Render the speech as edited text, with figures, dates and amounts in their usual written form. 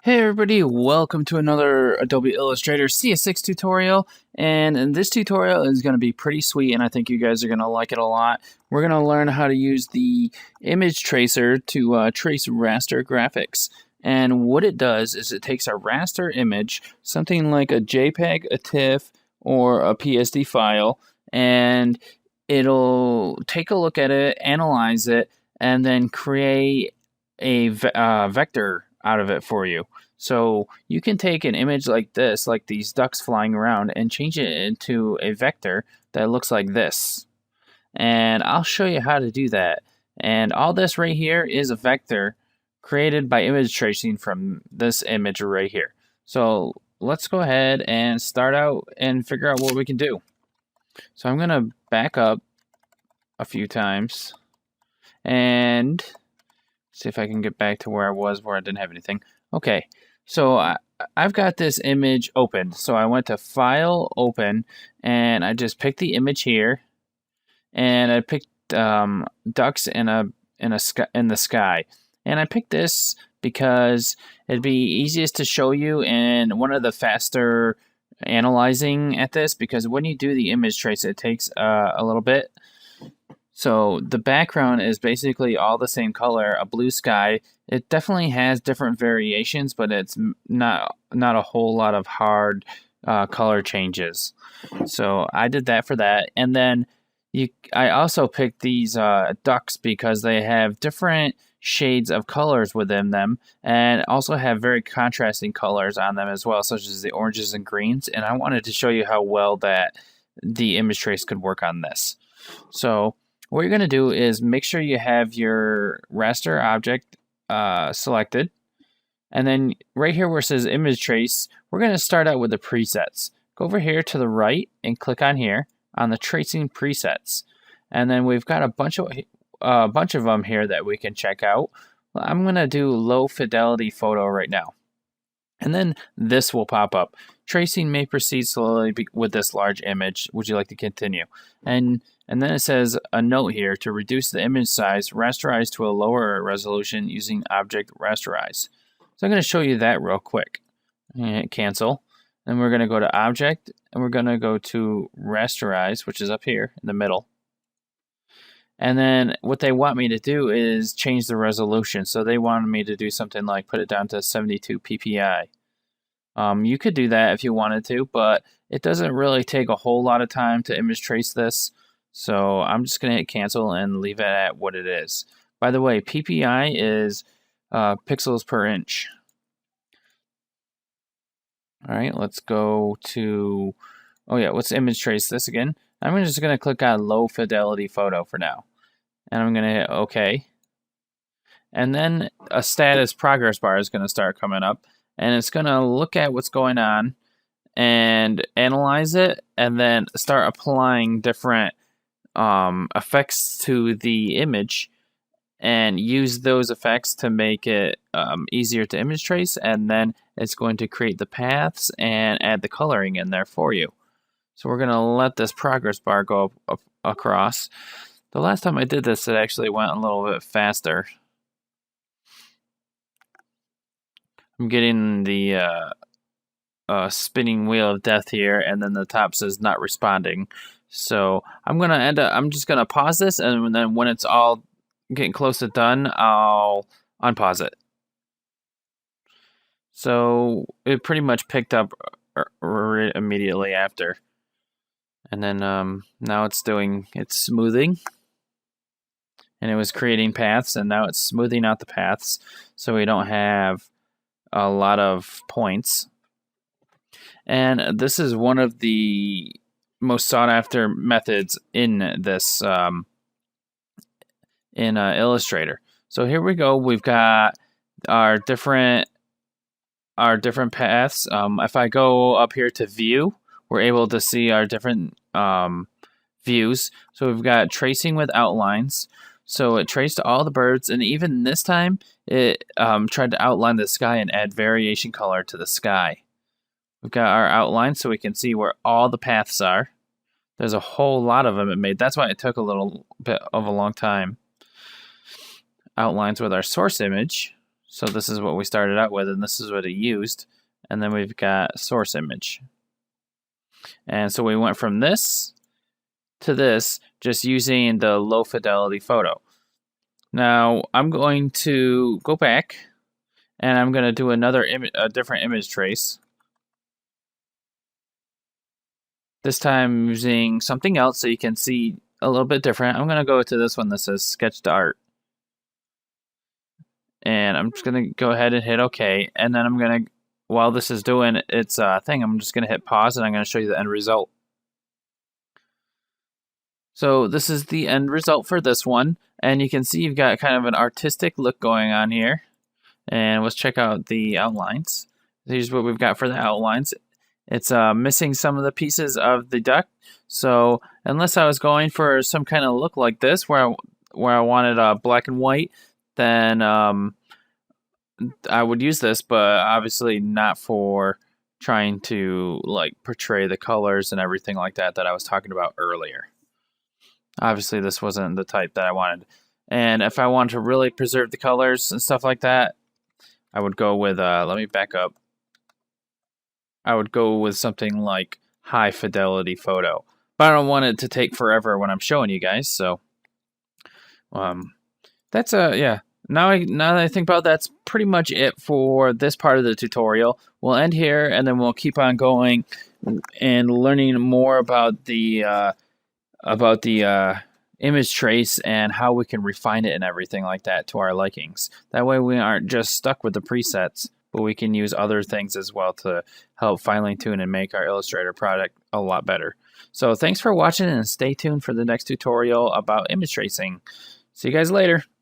Hey everybody, welcome to another Adobe Illustrator CS6 tutorial, and this tutorial is going to be pretty sweet and I think you guys are going to like it a lot. We're going to learn how to use the image tracer to trace raster graphics. And what it does is it takes a raster image, something like a JPEG, a TIFF, or a PSD file, and it'll take a look at it, analyze it, and then create a vector out of it for you. So you can take an image like this, like these ducks flying around, and change it into a vector that looks like this. And I'll show you how to do that. And all this right here is a vector created by image tracing from this image right here. So let's go ahead and start out and figure out what we can do. So I'm going to back up a few times and see if I can get back to where I was, where I didn't have anything. Okay, so I've got this image open. So I went to File, Open, and I just picked the image here, and I picked ducks in the sky. And I picked this because it'd be easiest to show you and one of the faster analyzing at this, because when you do the image trace, it takes a little bit. So the background is basically all the same color, a blue sky. It definitely has different variations, but it's not a whole lot of hard color changes. So I did that for that, and then I also picked these ducks because they have different shades of colors within them, and also have very contrasting colors on them as well, such as the oranges and greens. And I wanted to show you how well that the image trace could work on this. So what you're going to do is make sure you have your raster object selected. And then right here where it says image trace, we're going to start out with the presets. Go over here to the right and click on here on the tracing presets. And then we've got a bunch of them here that we can check out. I'm going to do low fidelity photo right now. And then this will pop up. Tracing may proceed slowly with this large image. Would you like to continue? And then it says a note here: to reduce the image size, rasterize to a lower resolution using object rasterize. So I'm going to show you that real quick. And cancel. Then we're going to go to object, and we're going to go to rasterize, which is up here in the middle. And then what they want me to do is change the resolution. So they wanted me to do something like put it down to 72 ppi. You could do that if you wanted to, but it doesn't really take a whole lot of time to image trace this. So I'm just going to hit cancel and leave it at what it is. By the way, ppi is pixels per inch. All right, let's go to, oh yeah, let's image trace this again. I'm just going to click on low fidelity photo for now. And I'm going to hit OK. And then a status progress bar is going to start coming up. And it's going to look at what's going on and analyze it, and then start applying different effects to the image, and use those effects to make it easier to image trace. And then it's going to create the paths and add the coloring in there for you. So we're going to let this progress bar go up across. The last time I did this, it actually went a little bit faster. I'm getting the spinning wheel of death here, and then the top says not responding. So I'm just gonna pause this, and then when it's all getting close to done, I'll unpause it. So it pretty much picked up immediately after. And then now it's smoothing. And it was creating paths, and now it's smoothing out the paths so we don't have a lot of points. And this is one of the most sought after methods in this Illustrator. So here we go. We've got our different paths. If I go up here to view, we're able to see our different views. So we've got tracing with outlines. So it traced all the birds, and even this time it tried to outline the sky and add variation color to the sky. We've got our outline so we can see where all the paths are. There's a whole lot of them it made. That's why it took a little bit of a long time. Outlines with our source image. So this is what we started out with, and this is what it used. And then we've got source image. And so we went from this to this just using the low fidelity photo. Now I'm going to go back and I'm going to do a different image trace. This time using something else so you can see a little bit different. I'm going to go to this one that says sketch to art. And I'm just going to go ahead and hit OK. And then I'm going to, while this is doing its thing, I'm just going to hit pause and I'm going to show you the end result. So this is the end result for this one. And you can see you've got kind of an artistic look going on here. And let's check out the outlines. Here's what we've got for the outlines. It's missing some of the pieces of the duck. So unless I was going for some kind of look like this, where I wanted black and white, then I would use this, but obviously not for trying to like portray the colors and everything like that I was talking about earlier. Obviously, this wasn't the type that I wanted. And if I wanted to really preserve the colors and stuff like that, I would go with, let me back up. I would go with something like high fidelity photo. But I don't want it to take forever when I'm showing you guys, so that's yeah. Now that I think about it, that's pretty much it for this part of the tutorial. We'll end here and then we'll keep on going and learning more about the image trace and how we can refine it and everything like that to our likings. That way we aren't just stuck with the presets, but we can use other things as well to help finely tune and make our Illustrator product a lot better. So thanks for watching and stay tuned for the next tutorial about image tracing. See you guys later.